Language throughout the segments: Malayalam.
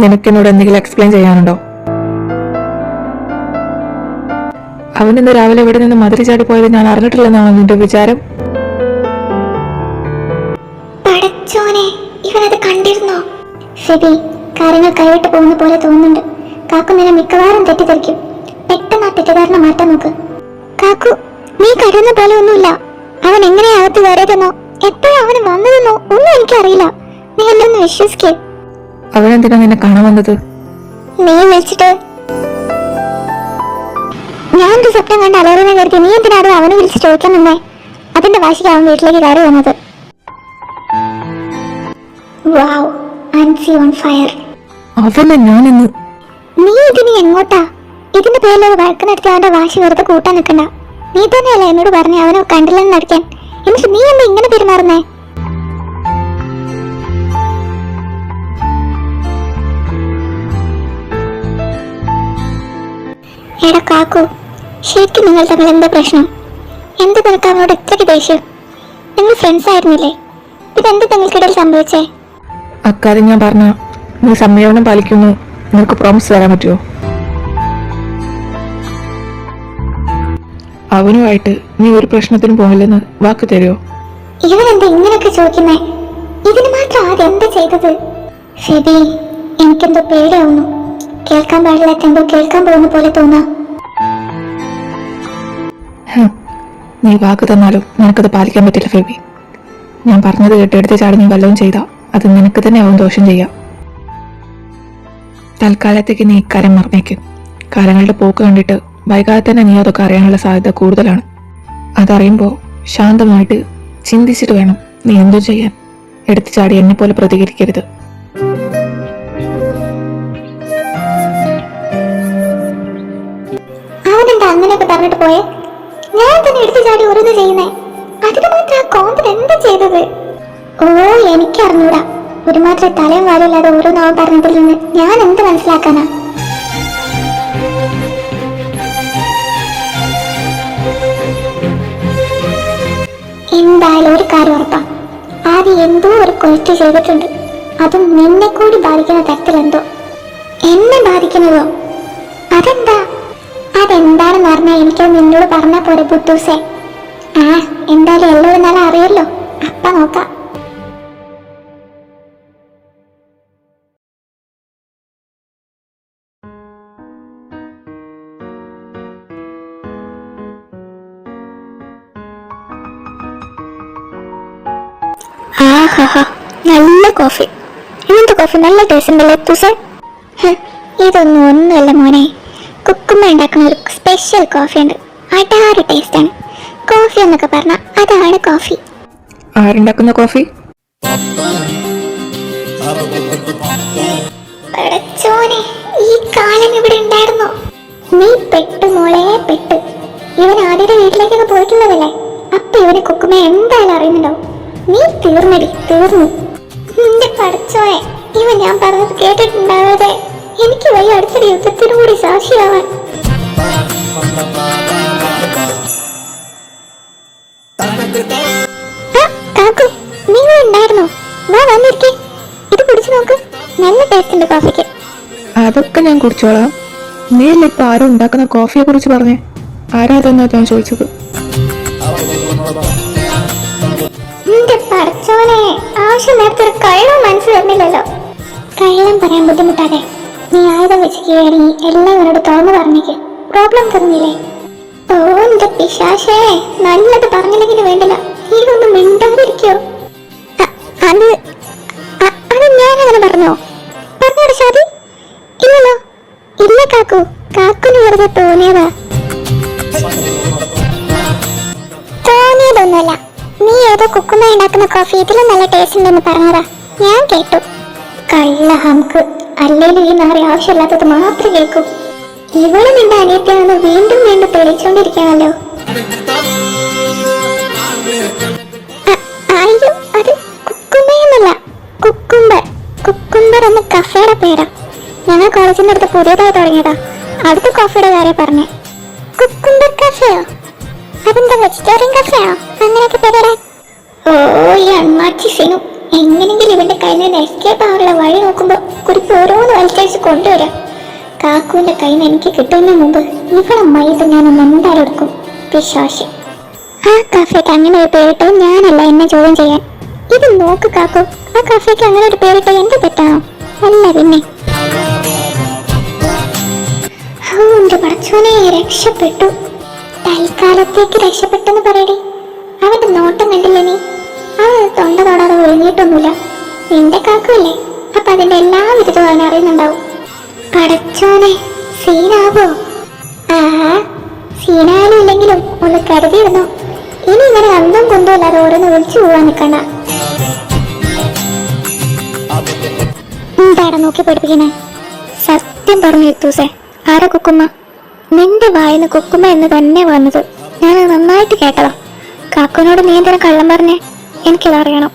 നിനക്കെന്നോട് എന്തെങ്കിലും എക്സ്പ്ലെയിൻ ചെയ്യാനുണ്ടോ? അവനിന്ന് രാവിലെ ഇവിടെ നിന്ന് മതിരി ചാടി പോയത് ഞാൻ അറിഞ്ഞിട്ടില്ലെന്നാണ് നിന്റെ വിചാരം? ഇവനത് കണ്ടിരുന്നോ? ഫെബി, കാര്യങ്ങൾ കൈവിട്ട് പോകുന്ന പോലെ തോന്നുന്നുണ്ട്. കാക്കു നിന്നെ മിക്കവാറും തെറ്റിദ്ധരിക്കും. പെട്ടെന്ന് ആ തെറ്റിദ്ധാരണ മാറ്റാൻ നോക്ക്. കാക്കു, നീ കരുതുന്ന പോലെ ഒന്നുമില്ല. അവൻ എങ്ങനെയാ അകത്ത് കയറിയതെന്നോ എപ്പോഴും അവന് വന്നതെന്നോ ഒന്നും എനിക്കറിയില്ല. നീ എന്നെ ഒന്ന് വിശ്വസിക്കേ. അവനെന്തിനാ നിന്നെ കാണാൻ വന്നത്? നീ വിളിച്ചിട്ട് ഞാനൊരു സ്വപ്നം കണ്ട് അലറുന്ന കരുതി നീ എന്തിനാണ് അവനെ വിളിച്ച് ചോദിക്കാൻ നിന്നേ? അതിന്റെ വാശിക്ക് അവൻ വീട്ടിലേക്ക് കയറി വന്നത്. Wow, Ansi on fire. നീ ഇതിന് എങ്ങോട്ടാ? ഇതിന്റെ പേരിൽ വഴക്ക് നടത്തി അവന്റെ വാശി വെറുതെ കൂട്ടാൻ നിൽക്കണ്ട. നീ തന്നെയല്ലേ എന്നോട് പറഞ്ഞ അവനെ കണ്ടില്ലെന്ന് നടിക്കാൻ. എന്നിട്ട് നീ എന്താ ഇങ്ങനെ പെരുമാറുന്നേ? എടാ കാക്കു, ശരിക്കും നിങ്ങൾ തമ്മിൽ എന്താ പ്രശ്നം? എന്ത് നിനക്ക് അവനോട് ഇത്രയ്ക്ക് ദേഷ്യം? നിങ്ങൾ ഫ്രണ്ട്സ് ആയിരുന്നില്ലേ? ഇതെന്ത് നിങ്ങൾക്കിടയിൽ സംഭവിച്ചേ? അക്കാര്യം ഞാൻ പറഞ്ഞ നീ സംയമനം പാലിക്കുന്നു. നിനക്ക് പ്രോമിസ് തരാൻ പറ്റുമോ? അവനുമായിട്ട് നീ ഒരു പ്രശ്നത്തിനും പോകില്ലെന്ന് വാക്ക് തരുമോ? ഇവനെന്താ ഇങ്ങനെയൊക്കെ ചോദിക്കുന്നേ? ഇതിന് മാത്രം ആദ്യം എന്താ ചെയ്തത്? ഫെബി, എനിക്കെന്തോ പേടിയാവുന്നു. കേൾക്കാൻ പാടില്ലാത്ത എന്തോ കേൾക്കാൻ പോകുന്ന പോലെ തോന്നാ. നീ വാക്ക് തന്നാലും നിനക്കത് പാലിക്കാൻ പറ്റില്ല ഫെബി. ഞാൻ പറഞ്ഞത് കേട്ട് എടുത്ത് ചാടി നീ വല്ലതും ചെയ്താ അത് നിനക്ക് തന്നെ ആവും ദോഷം ചെയ്യാം. തൽക്കാലത്തേക്ക് നീ ഇക്കാര്യം മറന്നേക്ക്. കാലങ്ങളുടെ പോക്ക് കണ്ടിട്ട് വൈകാതെ തന്നെ നീ അതൊക്കെ അറിയാനുള്ള സാധ്യത കൂടുതലാണ്. അതറിയുമ്പോൾ ശാന്തമായിട്ട് ചിന്തിച്ചിട്ട് വേണം നീ എന്തോ ചെയ്യാൻ. എടുത്തു ചാടി എന്നെ പോലെ പ്രതികരിക്കരുത്. അവനെന്താ അങ്ങനെയൊക്കെ പറഞ്ഞിട്ട് പോയേ? ഞാൻ തന്നെ എടുത്തു ചാടി ഓരോന്ന് ചെയ്യുന്നേ. അതിന് മാത്രം ആ കോന്തൻ എന്താ ചെയ്തത്? ഓ, എനിക്കറിഞ്ഞൂടാ. ഒരുമാത്രം തലയും വാലില്ലാതെ ഓരോന്നാവും പറഞ്ഞതിൽ നിന്ന് ഞാൻ എന്ത് മനസ്സിലാക്കാനാ? എന്തായാലും ഒരു കാര്യം ഉറപ്പാ, ആദ്യം എന്തോ ഒരു കൊലറ്റ് ചെയ്തിട്ടുണ്ട്. അതും നിന്നെ കൂടി ബാധിക്കുന്ന തരത്തിലെന്തോ. എന്നെ ബാധിക്കുന്നതോ? അതെന്താണെന്ന് പറഞ്ഞാൽ എനിക്കത് നിന്നോട് പറഞ്ഞാൽ പോരെ ബുദ്ധൂസേ. എന്തായാലും എല്ലാവരും നല്ല അറിയല്ലോ. അപ്പ നോക്കാം. നല്ല കോഫി. ഇങ്ങനത്തെ കോഫി നല്ല ടേസ്റ്റ് ഉണ്ടല്ലേ തുസേ? ഇതൊന്നും ഒന്നുമല്ല മോനെ. കുക്കുമ്മ ഉണ്ടാക്കുന്ന ഒരു സ്പെഷ്യൽ കോഫി ഉണ്ട്. അടാറ് ടേസ്റ്റാണ്. കോഫി എന്നൊക്കെ പറഞ്ഞാൽ അതാണ് കോഫി. ആരുണ്ടാക്കുന്ന കോഫി? ഈ കാലം ഇവിടെ ഉണ്ടായിരുന്നോ? നീ പെട്ടു മോളെ, പെട്ട്. ഇവൻ ആദ്യത്തെ വീട്ടിലേക്കൊക്കെ പോയിട്ടുള്ളതല്ലേ. അപ്പൊ ഇവന് കുക്കുമ്മ എന്തായാലും അറിയുന്നുണ്ടാവും. നീ തീർന്നടി, തീർന്നു. നിന്റെ പഠിച്ചോനെ, ഇവൻ ഞാൻ പറഞ്ഞത് കേട്ടിട്ടുണ്ടാവാതെ എനിക്ക് വയ്യ അടുത്തൊരു യുദ്ധത്തിനും കൂടി സാക്ഷിയാവാൻ. കാക്കു, നിങ്ങൾ ഉണ്ടായിരുന്നോ? വാ, വന്നിരിക്കേ. ഇത് കുടിച്ചു നോക്ക്. നല്ല ടേസ്റ്റ് ഉണ്ട് കോഫിക്ക്. അതൊക്കെ ഞാൻ കുടിച്ചോളാം. നീയല്ലേ ഇപ്പൊ ആരും ഉണ്ടാക്കുന്ന കോഫിയെ കുറിച്ച് പറഞ്ഞേ? ആരാതെന്നാ ഞാൻ ചോദിച്ചത്. നിന്റെ പഠിച്ചോനെ, ആവശ്യം നേരത്തെ ഒരു കള്ളം മനസ്സിൽ വരുന്നില്ലല്ലോ. കള്ളം പറയാൻ ബുദ്ധിമുട്ടാതെ നീ ആയുധം വെച്ച് കീഴടങ്ങി എല്ലാം ഇവനോട് തുറന്നു പറഞ്ഞേക്ക്. പ്രോബ്ലം തന്നില്ലേ? ഓ നിന്റെ പിശാശേ, നല്ലത് പറഞ്ഞില്ലെങ്കിലും വേണ്ടില്ല. നീ ഒന്ന് മിണ്ടാതിരിക്കോ? അത് ഞാനങ്ങനെ പറഞ്ഞോ? പറഞ്ഞോട് ഷാദി? ഇല്ലല്ലോ. ഇല്ല കാക്കു, കാക്കുന് വെറുതെ തോന്നിയതാ. തോന്നിയതൊന്നുമല്ല. നീ ഏതോ കുക്കുമ്മ ഉണ്ടാക്കുന്ന കോഫി ഇതിലും നല്ല ടേസ്റ്റ് ഉണ്ടെന്ന് പറഞ്ഞതാ. ഞാൻ കേട്ടു. കള്ള ഹംക്ക്. അല്ലേലും ഈ നാറി ആവശ്യമില്ലാത്തത് മാത്രം കേൾക്കൂ. ഇവള് നിന്റെ അനിയത്തിയാണെന്ന് വീണ്ടും വീണ്ടും തെളിയിച്ചോണ്ടിരിക്കുകയാണല്ലോ. അയ്യോ, അത് കുക്കുമ്മയൊന്നുമല്ല, കുക്കുംബർ. കുക്കുംബർ എന്ന കഫേയുടെ പേരാ. ഞങ്ങൾ കോളേജിന്റെ അടുത്ത് പുതിയതായി തുടങ്ങിയതാ. അടുത്ത കോഫിയുടെ കാര്യം പറഞ്ഞേ. കുക്കുംബർ കഫേയോ? അതെന്താ വെജിറ്റേറിയൻ കഫേയോ? അങ്ങനെയൊക്കെ പേരിടാൻ? ഓ ഈ അണ്ണാച്ചി സിനു, എങ്ങനെങ്കിലും ഇവന്റെ കയ്യിൽ നിന്ന് എസ്കേപ്പ് ആവാനുള്ള വഴി നോക്കുമ്പോ കുറിപ്പ് ഓരോന്ന് വലിച്ചഴിച്ച് കൊണ്ടുവരാം. കാക്കുവിന്റെ കയ്യിൽ നിന്ന് എനിക്ക് കിട്ടുന്നതിന് മുമ്പ് ഇവളെ മൈത് ഞാൻ എന്തായാലും എടുക്കും. പിശാശി. ആ കഫേക്ക് അങ്ങനെ ഒരു പേരിട്ടോ ഞാനല്ല എന്നെ ചോദ്യം ചെയ്യാൻ. ഇത് നോക്ക് കാക്കു, ആ കഫേക്ക് അങ്ങനെ ഒരു പേരിട്ടോ എന്റെ തെറ്റാണോ? അല്ല പിന്നെ. എന്റെ പടച്ചോനെ, രക്ഷപ്പെട്ടു. തൽക്കാലത്തേക്ക് രക്ഷപ്പെട്ടെന്ന് പറയടി. അവന്റെ നോട്ടം കണ്ടില്ലേ നീ? അവൻ തൊണ്ട തൊടാതെ ഒഴുങ്ങിയിട്ടൊന്നുമില്ല. നിന്റെ കാക്കുമല്ലേ, അപ്പൊ അതിന്റെ എല്ലാ വിധവും അവൻ അറിയുന്നുണ്ടാവും. പടച്ചോനെ, സീനാവോ? ആഹാ, സീനായാലും ഇല്ലെങ്കിലും ഒന്ന് കരുതിയിരുന്നോ. ഇനി ഇങ്ങനെ അന്തം കൊണ്ടുമല്ലാതെ ഓരോന്ന് വിളിച്ചു പോവാൻ നിൽക്കണ്ട. എന്താടാ നോക്കി പഠിപ്പിക്കണേ? സത്യം പറഞ്ഞു എത്തൂസേ, ആരാ കുക്കുമ്മ? നിന്റെ വായിന്ന് കുക്കുമ്മ എന്ന് തന്നെ വന്നത്. ഞാനത് നന്നായിട്ട് കേട്ടതാ. കാക്കുവിനോട് നീ എന്തിനാ കള്ളം പറഞ്ഞേ? എനിക്കതറിയണം.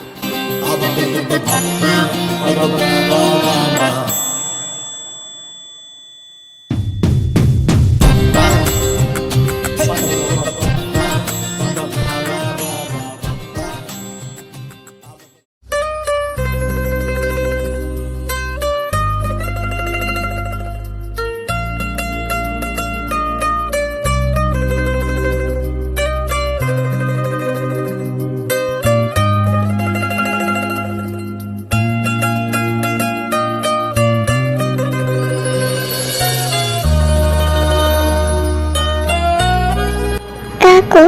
കാക്കു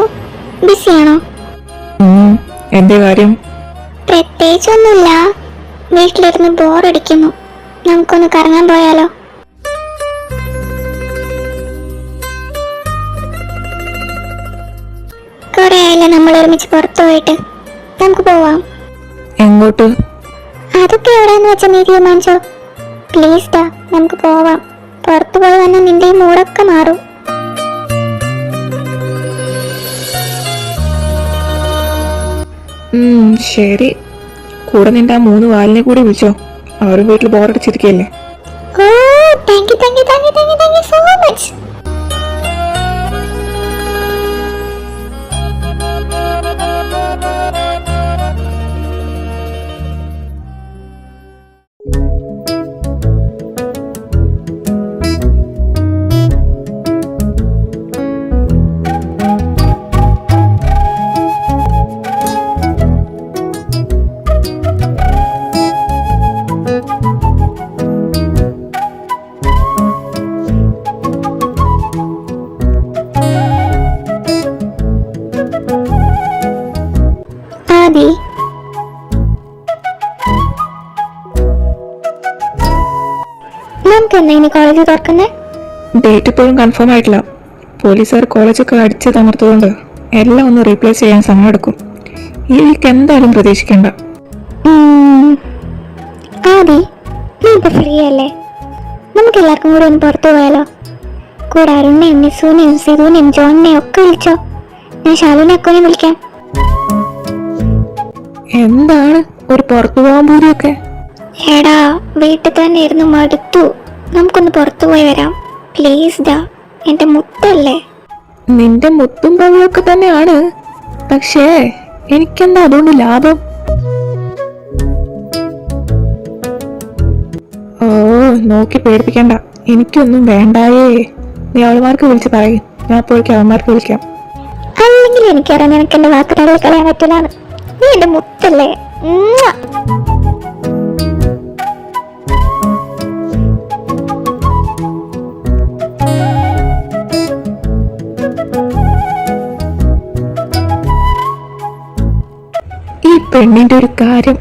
ബിസിയാണോ? എന്റെ കാര്യം പ്രത്യേകിച്ചൊന്നുമില്ല. വീട്ടിലിരുന്ന് ബോറടിക്കുന്നു. നമുക്കൊന്ന് കറങ്ങാൻ പോയാലോ? കുറെ ആയില്ലേ നമ്മൾ ഒരുമിച്ച് പുറത്തു പോയിട്ട്. നമുക്ക് പോവാം. എങ്ങോട്ട്? അതൊക്കെ എവിടെയെന്ന് വെച്ചാൽ നീ തീരുമാനിച്ചോ. പ്ലീസ് ഡാ, നമുക്ക് പോവാം. പുറത്തു പോയി വന്നാൽ നിന്റെ ഈ മൂടൊക്കെ മാറും. ശരി, കൂടെ നിന്റെ ആ 3 വാലിനെ കൂടി വിളിച്ചോ. അവരും വീട്ടിൽ ബോറടിച്ചിരിക്കല്ലേ. ഓ, thank you thank you thank you thank you thank you so much. നമുക്ക് എന്നാ ഇനി കോളേജ് തുറക്കുന്നേ? ഡേറ്റ് ഇപ്പോഴും കൺഫേം ആയിട്ടില്ല. പോലീസുകാർ കോളേജൊക്കെ അടിച്ച് തമർത്തുകൊണ്ട് എല്ലാം ഒന്ന് റീപ്ലേസ് ചെയ്യാൻ സമയമെടുക്കും. ഈ വീക്ക് എന്തായാലും പ്രതീക്ഷിക്കണ്ട. ആദി, നീ ഇപ്പൊ ഫ്രീ അല്ലേ? നമുക്ക് എല്ലാവർക്കും കൂടെ ഒന്ന് പുറത്തു പോയാലോ? കൂടെ അരുണിനെയും നിസുവിനെയും സിധുവിനെയും ജോണിനെയും ഒക്കെ വിളിച്ചോ. ഞാൻ ശാലുവിനെ അക്കുവിനെ വിളിക്കാം. എന്താണ് ഒരു പുറത്തു പോകാൻ പൂരിയൊക്കെ? എടാ, വീട്ടിൽ തന്നെ ഇരുന്ന് മടുത്തു. നമുക്കൊന്ന് പുറത്തു പോയി വരാം. പ്ലീസ് ഡാ, എന്റെ മുത്തല്ലേ. നിന്റെ മുത്തും പവിഴൊക്കെ തന്നെയാണ്. പക്ഷേ എനിക്കെന്താ അതുകൊണ്ട് ലാഭം? ഓ, നോക്കി പേടിപ്പിക്കണ്ട. എനിക്കൊന്നും വേണ്ടായേ. നീ അവളുമാർക്ക് വിളിച്ച് പറയും. ഞാൻ അപ്പോഴേക്കും അവന്മാർക്ക് വിളിക്കാം. അല്ലെങ്കിൽ എനിക്കറിയാം നിനക്ക് എന്റെ വാക്കുകളിൽ കളയാൻ പറ്റില്ലാണ്. നീ എന്റെ മുത്തല്ലേ. ഈ പെണ്ണിന്റെ ഒരു കാര്യം.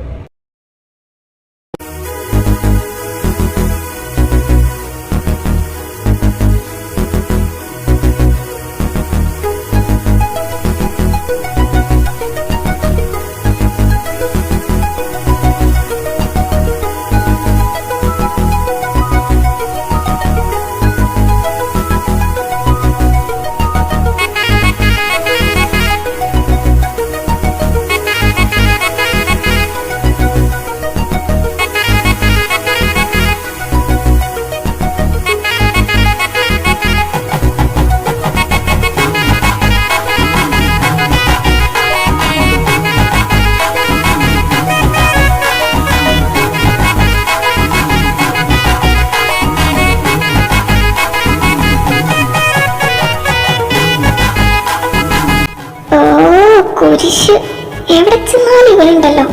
എവിടെ ചെന്നാലും ഇവളുണ്ടല്ലോ.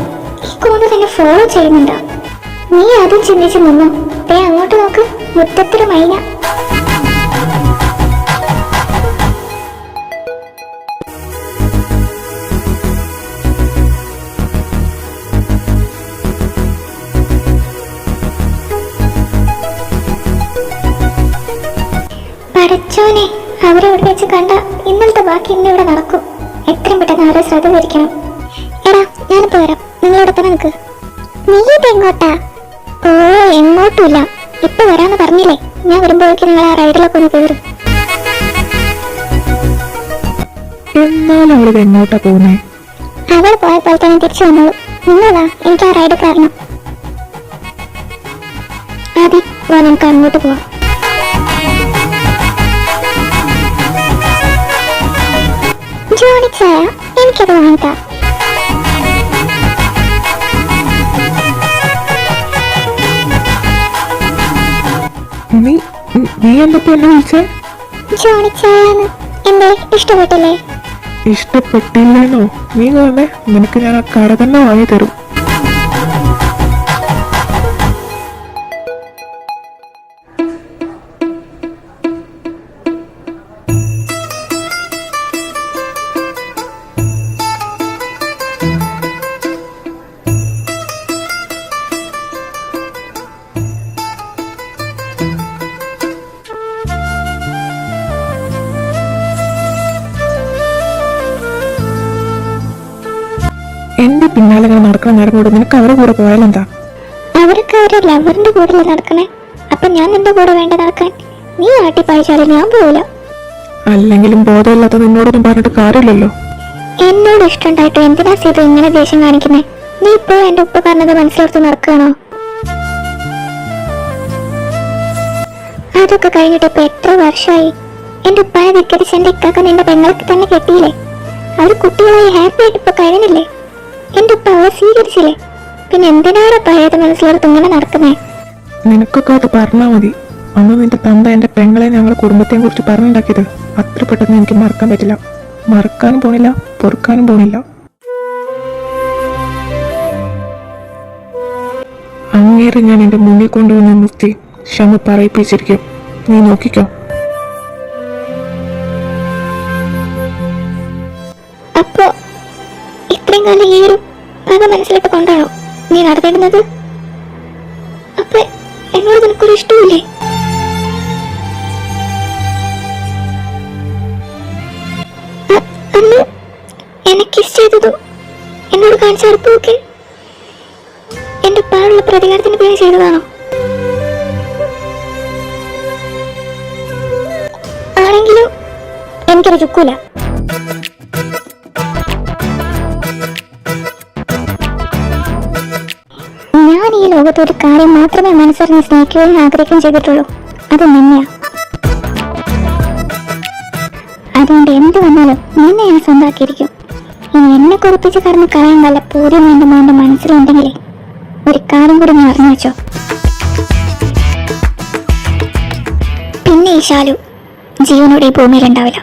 ഈ കോണ് തന്നെ ഫോളോ ചെയ്യുന്നുണ്ടോ? നീ അതും ചിന്തിച്ചു നിന്നു. ദേ അങ്ങോട്ട് നോക്ക്, മുറ്റത്തൊരു മൈന. പഠിച്ചോനെ, അവരെ ഇവിടെ വെച്ച് കണ്ട ഇന്നലത്തെ ബാക്കി ഇന്നിവിടെ നടക്കും. എത്രയും പെട്ടെന്ന് അവരെ ശ്രദ്ധ തിരിക്കണം. എടാ, ഞാനിപ്പോ വരാം, നിങ്ങളോട് തന്നെ നിൽക്ക്. നീ ഇത് എങ്ങോട്ടാ? ഓ, എങ്ങോട്ടുമില്ല, ഇപ്പൊ വരാന്ന് പറഞ്ഞില്ലേ. ഞാൻ വരുമ്പോഴേക്ക് നിങ്ങൾ ആ റൈഡിലൊക്കെ ഒന്ന് കയറും. എന്നാലും അവളത് എങ്ങോട്ടാ പോകുന്നേ? അവൾ പോയപ്പോൾ തന്നെ തിരിച്ചു വന്നോളൂ. നിങ്ങളാ, എനിക്ക് ആ റൈഡ് കാരണം. ആദ്യം വാ, നമുക്ക് അങ്ങോട്ട് പോവാം. ജോണിച്ചായ, എനിക്കത് വാങ്ങിക്കാം. നീ എന്തൊക്കെ എന്നെ വിളിച്ചേ? ജോണിച്ചായാന്ന്. എന്തേ, ഇഷ്ടപ്പെട്ടില്ലേ? ഇഷ്ടപ്പെട്ടില്ലേന്നോ? നീ തന്നെ, നിനക്ക് ഞാൻ ആ കട തന്നെ വാങ്ങി തരും. എന്റെ പിന്നാലെ ഞാൻ നടക്കുന്ന നേരം കൂടെ നിനക്ക് അവരുടെ കൂടെ പോയാലെന്താ? അവരൊക്കെ അവരുടെ ലവറിന്റെ കൂടെ നടക്കണേ. അപ്പൊ ഞാൻ നിന്റെ കൂടെ വേണ്ട നടക്കാൻ? നീ ആട്ടിപ്പായിച്ചാലും ഞാൻ പോവില്ല. അല്ലെങ്കിലും ബോധമില്ലാത്ത നിന്നോടൊന്നും പറഞ്ഞിട്ട് കാര്യമില്ലല്ലോ. എന്നോട് ഇഷ്ടമുണ്ടായിട്ട് എന്തിനാ സീത ഇങ്ങനെ ദേഷ്യം കാണിക്കുന്നേ? നീ ഇപ്പോ എന്റെ ഉപ്പ പറഞ്ഞത് മനസ്സിലോർത്ത് നടക്കുകയാണോ? അതൊക്കെ കഴിഞ്ഞിട്ട് ഇപ്പൊ എത്ര വർഷമായി. എന്റെ ഉപ്പായ ധിക്കരിച്ച് എന്റെ ഇക്കാക്ക നിന്റെ പെങ്ങൾക്ക് തന്നെ കെട്ടിയില്ലേ? അവര് കുട്ടികളായി ഹാപ്പി ആയിട്ട് ഇപ്പൊ കഴിഞ്ഞില്ലേ? എന്റെ ഉപ്പ അവളെ സ്വീകരിച്ചില്ലേ? പിന്നെ എന്തിനാണ് പഴയത് മനസ്സിലോർത്ത് ഇങ്ങനെ നടക്കുന്നേ? നിനക്കൊക്കെ അത് പറഞ്ഞാൽ മതി. അന്ന് നിന്റെ തന്ത എന്റെ പെങ്ങളെ ഞങ്ങളുടെ കുടുംബത്തെ കുറിച്ച് പറഞ്ഞുണ്ടാക്കിയത് അത്ര പെട്ടെന്ന് എനിക്ക് മറക്കാൻ പറ്റില്ല. മറക്കാനും പോണില്ല, പൊറുക്കാനും പോണില്ല. അങ്ങേറെ ഞാൻ എന്റെ മുന്നിൽ കൊണ്ടുവന്ന് നിർത്തി ക്ഷമ പറയിപ്പിച്ചിരിക്കും. നീ നോക്കിക്കോ. അപ്പോ ഇത്രയും കാലം ഈ ഒരു പക മനസ്സിലിട്ട് കൊണ്ടാണോ നീ നടന്നിടുന്നത്? അപ്പൊ എന്നോട് നിനക്കൊരു ഇഷ്ടമില്ലേ? അന്ന് എന്നെ കിസ് ചെയ്തതും എന്നോട് കാണിച്ച അടുപ്പൊക്കെ എന്റെ പാടുള്ള പ്രതികാരത്തിന് പേര് ചെയ്തതാണോ? ആണെങ്കിലും എനിക്കത് ചുക്കൂല. ഞാൻ ഈ ലോകത്ത് ഒരു കാര്യം മാത്രമേ മനസ്സറിഞ്ഞ് സ്നേഹിക്കുകയും ആഗ്രഹിക്കുകയും ചെയ്തിട്ടുള്ളൂ. അത് നിന്നെയാ. അതുകൊണ്ട് എന്ത് വന്നാലും നിന്നെ ഞാൻ സ്വന്തമാക്കിയിരിക്കും. ഇനി എന്നെ കുറിപ്പിച്ച് കടന്ന് കളയാൻ വല്ല പൂർവ്വം എന്റെ മോന്റെ മനസ്സിലുണ്ടെങ്കിലേ ഒരു കാര്യം കൂടി ഞാൻ അറിഞ്ഞു വെച്ചോ. പിന്നെ ഈ ശാലു ജീവനോടെ ഈ ഭൂമിയിലുണ്ടാവില്ല.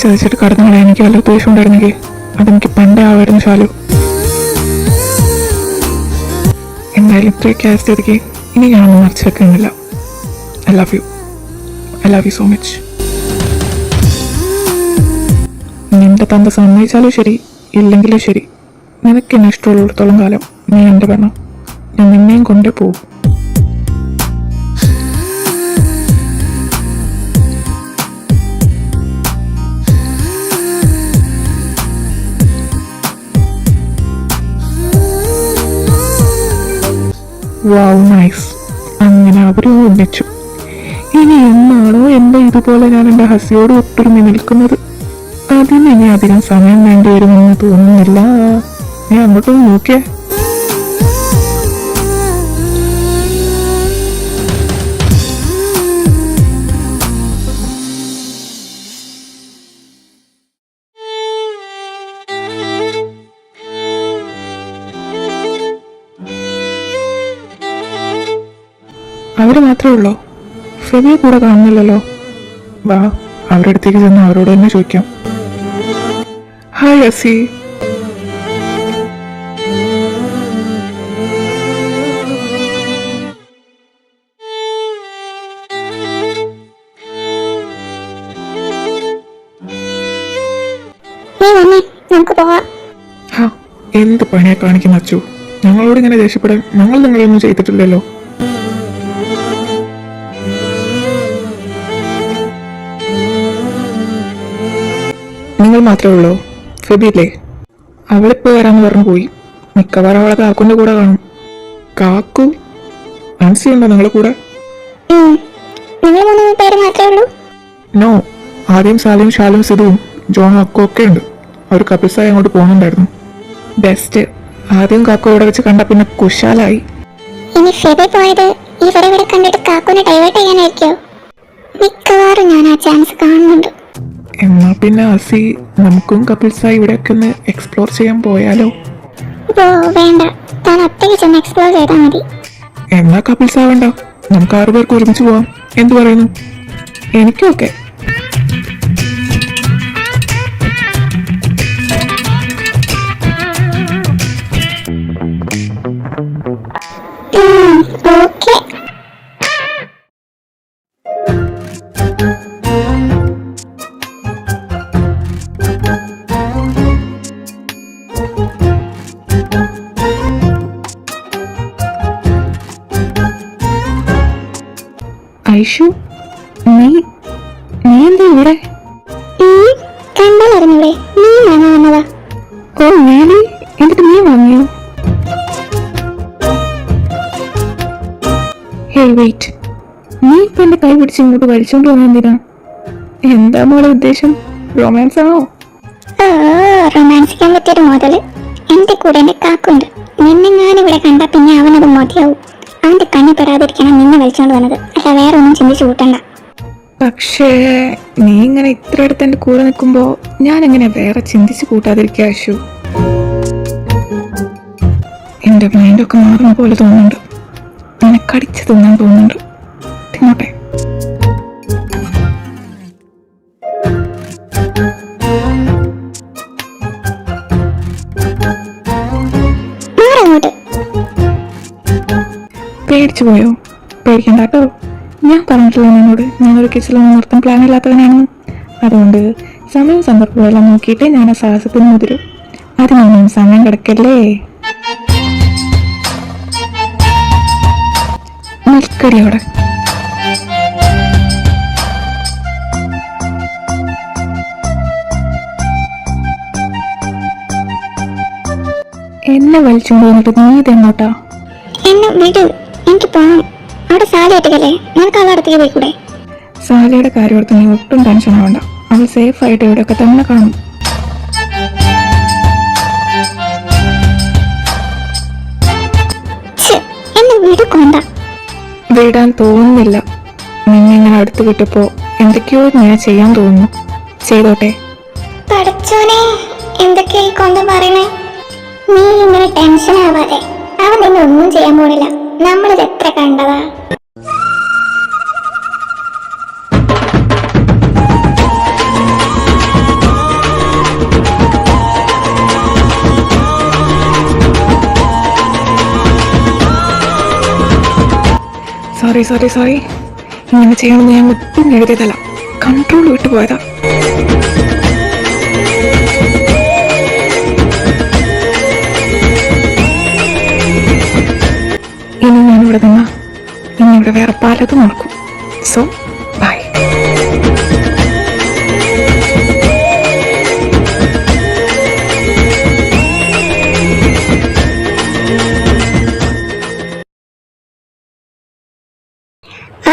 ചതിച്ചിട്ട് കടന്നു കളയാൻ എനിക്ക് വല്ല ഉദ്ദേശം ഉണ്ടായിരുന്നെങ്കിൽ അതെനിക്ക് പണ്ടേ ആവായിരുന്നു ശാലു. എന്തായാലും ഇത്രയൊക്കെ ആയ സ്ഥിതിക്ക് ഇനി ഞാനൊന്നും മറിച്ച് വെക്കുന്നില്ല. I love you so much. നിന്റെ തന്ത സമ്മതിച്ചാലും ശരി, ഇല്ലെങ്കിലും ശരി, നിനക്ക് എന്നെ ഇഷ്ടമുള്ളിടത്തോളം കാലം നീ എൻ്റെ പെണ്ണ. ഞാൻ നിന്നെയും കൊണ്ടേ പോവും. വാവ്, നൈസ്. അങ്ങനെ അവരും ഒന്നിച്ചു. ഇനി എന്നാണോ എന്റെ ഇതുപോലെ ഞാൻ എൻ്റെ ഹസിയോട് ഒത്തൊരുമി നിൽക്കുന്നത്, അതിന് ഇനി അധികം സമയം വേണ്ടി വരുമെന്ന് തോന്നുന്നില്ല. ഞാൻ അങ്ങോട്ടൊന്ന് നോക്കിയേ. അവര് മാത്രമേ ഉള്ളോ? ഫെബിയെ കൂടെ കാണുന്നില്ലല്ലോ. വാ, അവരുടെ അടുത്തേക്ക് ചെന്ന് അവരോട് തന്നെ ചോദിക്കാം. ഹായ് അസി. നീ വന്നേ, നമുക്ക് പോവാം. ഹാ, എന്ത് പണിയെ കാണിക്കുന്ന അച്ചു? ഞങ്ങളോട് ഇങ്ങനെ ദേഷ്യപ്പെടാൻ ഞങ്ങൾ നിങ്ങളൊന്നും ചെയ്തിട്ടില്ലല്ലോ. നിങ്ങൾ മാത്രമേ ഉള്ളൂ? ഫെബിയില്ലേ? അവളിപ്പോ വരാന്ന് പറഞ്ഞു പോയി. മിക്കവാറും അവളെ കാക്കുന്റെ കൂടെ കാണും. കാക്കു അൻസി ഉണ്ടോ നിങ്ങളെ കൂടെ? നിങ്ങൾ 3 പേര് മാത്രമേ ഉള്ളൂ? നോ, ആദ്യം സാലിയും ഷാലും സിധുവും ജോണും അക്കും ഒക്കെ ഉണ്ട്. അവർ കപ്പിൾസായി അങ്ങോട്ട് പോകുന്നുണ്ടായിരുന്നു. ബെസ്റ്റ്. ആദ്യം കാക്കു ഇവിടെ വെച്ച് കണ്ട പിന്നെ കുശാലായി. ഇനി ഫെബി പോയത് ഇവിടെ കണ്ടിട്ട് കാക്കുനെ ഡൈവേർട്ട് ചെയ്യാനായിരിക്കോ? മിക്കവാറും ഞാൻ ആ ചാൻസ് കാണുന്നുണ്ട്. എന്നാ പിന്നെ അസി, നമുക്കും കപ്പിൾസായി ഇവിടെയൊക്കെ ഒന്ന് എക്സ്പ്ലോർ ചെയ്യാൻ പോയാലോ? വേണ്ട, താൻ ഒറ്റയ്ക്ക് ചെന്ന് എക്സ്പ്ലോർ ചെയ്താൽ മതി. എന്നാ കപ്പിൾസ് ആവണ്ട, നമുക്ക് 6 പേർക്ക് ഒരുമിച്ച് പോവാം. എന്തു പറയുന്നു? എനിക്കും ഓക്കെ. ഓക്കെ. ഐഷു, നീ എന്താ ഇവിടെ? കണ്ടാലറിഞ്ഞൂടെ, നീ വാങ്ങാൻ വന്നതാ. Oh really? എന്നിട്ട് നീ വാങ്ങിയോ? ഹേയ് വെയിറ്റ്, നീ ഇപ്പൊ എന്റെ കൈ പിടിച്ച് ഇങ്ങോട്ട് വലിച്ചോണ്ട് വന്ന എന്തിനാ? എന്താ മോളെ ഉദ്ദേശം? റൊമാൻസ് ആണോ? റൊമാൻസിക്കാൻ പറ്റിയൊരു മുതല് എന്റെ കൂടെ എന്റെ കാക്കുണ്ട്. നിന്നെ ഞാനിവിടെ കണ്ടാ പിന്നെ അവനത് മതിയാവും. അവന്റെ കണ്ണി പെടാതിരിക്കണം നിന്നെ വലിച്ചോണ്ട് വന്നത്, അല്ല വേറെ ഒന്നും ചിന്തിച്ചു കൂട്ടണ്ട. പക്ഷേ നീ ഇങ്ങനെ ഇത്ര അടുത്ത് എന്റെ കൂടെ നിൽക്കുമ്പോ ഞാൻ എങ്ങനെ വേറെ ചിന്തിച്ച് കൂട്ടാതിരിക്കുക അശു? എന്റെ മൈൻഡൊക്കെ മാറുന്ന പോലെ തോന്നുന്നുണ്ട്. എന്നെ കടിച്ചു തിന്നാൻ തോന്നുന്നുണ്ട്. തിന്നോട്ടെ. പേടിച്ചു പോയോ? പേടിക്കണ്ട കേട്ടോ. ഞാൻ പറഞ്ഞിട്ടില്ല നിന്നോട് ഞാനൊരു കിസിലൊന്നും നിർത്താൻ പ്ലാൻ ഇല്ലാത്തവനാണെന്ന്. അതുകൊണ്ട് സമയം സന്ദർഭമെല്ലാം നോക്കിയിട്ട് ഞാൻ ആ സാഹസത്തിന് മുതിരും. അതിനൊന്നും സമയം കിടക്കല്ലേ. നിൽക്കടി അവിടെ. എന്നെ വലിച്ചുകൊണ്ട് വന്നിട്ട് നീ ഇതെങ്ങോട്ടാ? എന്നെ വിട്, എനിക്ക് പോണം. അവിടെ സാലി ഒറ്റക്കല്ലേ, നിനക്ക് അവളുടെ അടുത്തേക്ക് പോയിക്കൂടെ? സാലയുടെ കാര്യം ഓർത്ത് നീ ഒട്ടും ടെൻഷൻ ആവണ്ട. അവൾ സേഫ് ആയിട്ട് ഇവിടെയൊക്കെ തന്നെ കാണും. എന്നെ വിട് കൊണ്ട. വിടാൻ തോന്നുന്നില്ല. നിന്നെ ഇങ്ങനെ അടുത്ത് കിട്ടപ്പോ എന്തൊക്കെയോ ഞാൻ ചെയ്യാൻ തോന്നുന്നു. ചെയ്തോട്ടെ. പഠിച്ചോനെ, എന്തൊക്കെയായി കൊണ്ട് പറയണേ? നീ ഇങ്ങനെ ടെൻഷൻ ആവാതെ. അവൻ നിന്നെ ഒന്നും ചെയ്യാൻ പോണില്ല. നമ്മളിത് എത്ര കണ്ടതാ. സോറി ഇങ്ങനെ ചെയ്യണമെന്ന് ഞാൻ ഒട്ടും എഴുതിയതല്ല. കൺട്രോൾ വിട്ടു പോയതാ. ഇനി ഞാനിവിടെ നിന്നാ ഇന്നിവിടെ വേറെ പലതും നടക്കും. So bye.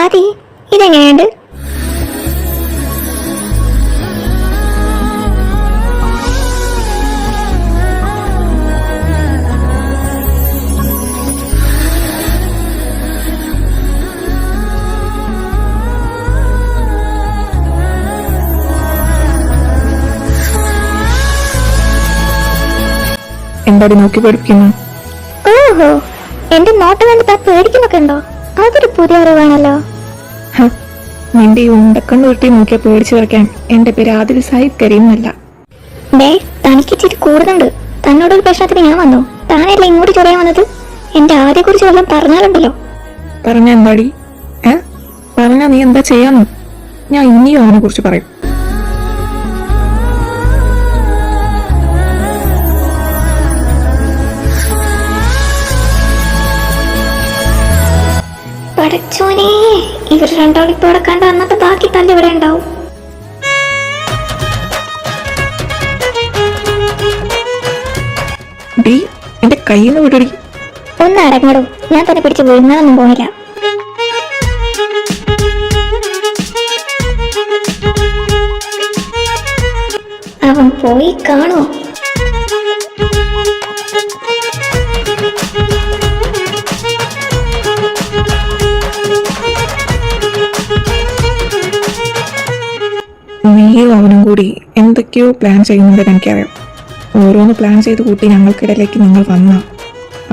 ആദി, ഇതെങ്ങനെയുണ്ട്? എന്താടി നോക്കി പഠിക്കുന്നു? ഓഹോ, എന്റെ നോട്ടം കണ്ടിട്ട് പേടിക്കുന്നൊക്കെ ഉണ്ടോ? അതൊരു പുതിയ അറിവാണല്ലോ. ഹ, നിന്റെ ഈ ഉണ്ടക്കണ്ണു ഉരുട്ടി നോക്കിയാൽ പേടിച്ചു വയ്ക്കാൻ എന്റെ പേര് ആദിൽ സാഹിബ് കരീം എന്നല്ല. ഡേ, തനിക്ക് ഇച്ചിരി കൂടുന്നുണ്ട്. തന്നോടൊരു പ്രശ്നത്തിന് ഞാൻ വന്നു, താനല്ലേ ഇങ്ങോട്ട് ചൊറിയാൻ വന്നത്? എന്റെ ആദ്യത്തെ കുറിച്ച് വല്ലതും പറഞ്ഞാലുണ്ടല്ലോ. പറഞ്ഞ എന്താടി? പറഞ്ഞാ നീ എന്താ ചെയ്യാന്ന്? ഞാൻ ഇനിയും അവനെ കുറിച്ച് പറയും. പടച്ചോനെ, ഇവർ രണ്ടാളിപ്പോടെ കണ്ട അന്നത്തെ ബാക്കി തല്ല് ഇവിടെ ഉണ്ടാവും. ഡി, എന്റെ കയ്യിൽ നിന്ന് വിടടി. ഒന്ന് അടങ്ങടോ, ഞാൻ തന്നെ പിടിച്ച് വീഴുന്നതൊന്നും പോണില്ല. അവൻ പോയി കാണോ? നീയും അവനും കൂടി എന്തൊക്കെയോ പ്ലാൻ ചെയ്യുന്നുണ്ടെന്ന് എനിക്കറിയാം. ഓരോന്ന് പ്ലാൻ ചെയ്ത് കൂട്ടി ഞങ്ങൾക്കിടയിലേക്ക് നിങ്ങൾ വന്ന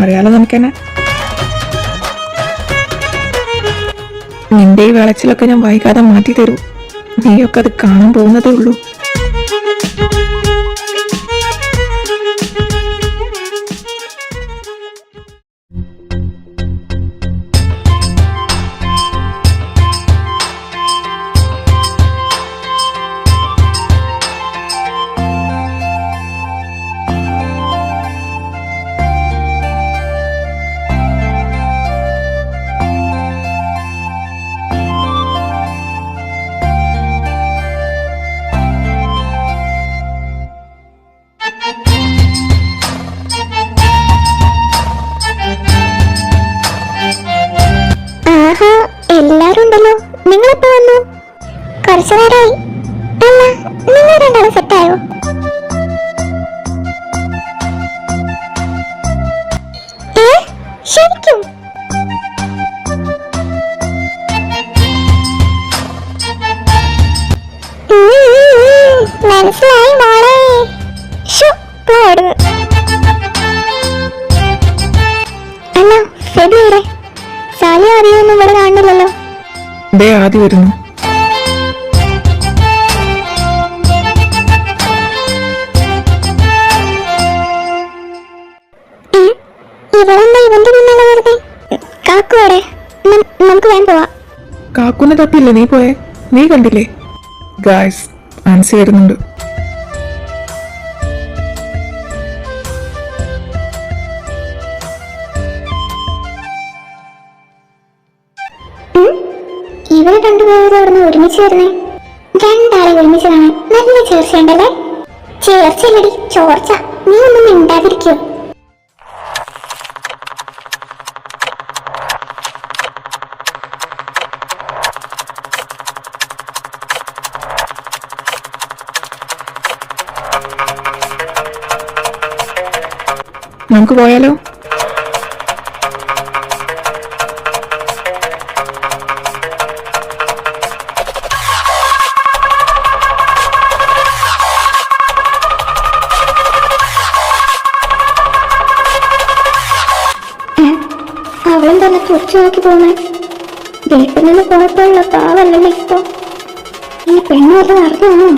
അറിയാലോ നമുക്കെന്നെ. നിന്റെ ഈ വിളച്ചിലൊക്കെ ഞാൻ വൈകാതെ മാറ്റി തരൂ. നീയൊക്കെ അത് കാണാൻ പോകുന്നതേ ഉള്ളൂ. എല്ലാരും ഉണ്ടല്ലോ. നിങ്ങളിപ്പോ വന്നു? കുറച്ചു നേരമായി. അല്ല, നിങ്ങൾ രണ്ടാളും സെറ്റായോ? ശരിക്കും? മനസ്സിലായി മോളെ. അല്ല, ഫെബി എവിടെ? സാലി അറിയൊന്നും ഇവിടെ കാണുന്നില്ലല്ലോ. ദേ ആദ്യം വരുന്നു. ഇവളെന്താ ഇവന്റെ പിന്നാലെ വെറുതെ? കാക്കു എവിടെ? നമുക്ക് വേഗം പോവാ. കാക്കുനെ തപ്പില്ലേ നീ പോയെ? നീ കണ്ടില്ലേ? ഗായ്സ്, ആൻസി വരുന്നുണ്ട്. ഇവര് രണ്ടുപേരും അവിടെ ഒരുമിച്ച് വരുന്നേ. രണ്ടാളെ ഒരുമിച്ച് കാണാൻ നല്ല ചേർച്ചയുണ്ടല്ലേ? ചേർച്ചയില്ലടി, ചോർച്ച. നീ ഒന്നും മിണ്ടാതിരിക്കോ? നമുക്ക് പോയാലോ? അവളും തന്നെ തുറച്ചു നോക്കി പോണേ. വീട്ടിൽ നിന്ന് പോയപ്പോഴുള്ള പാവല്ലല്ലോ ഇപ്പൊ. ഈ പെണ്ണു അത് അറിഞ്ഞോ?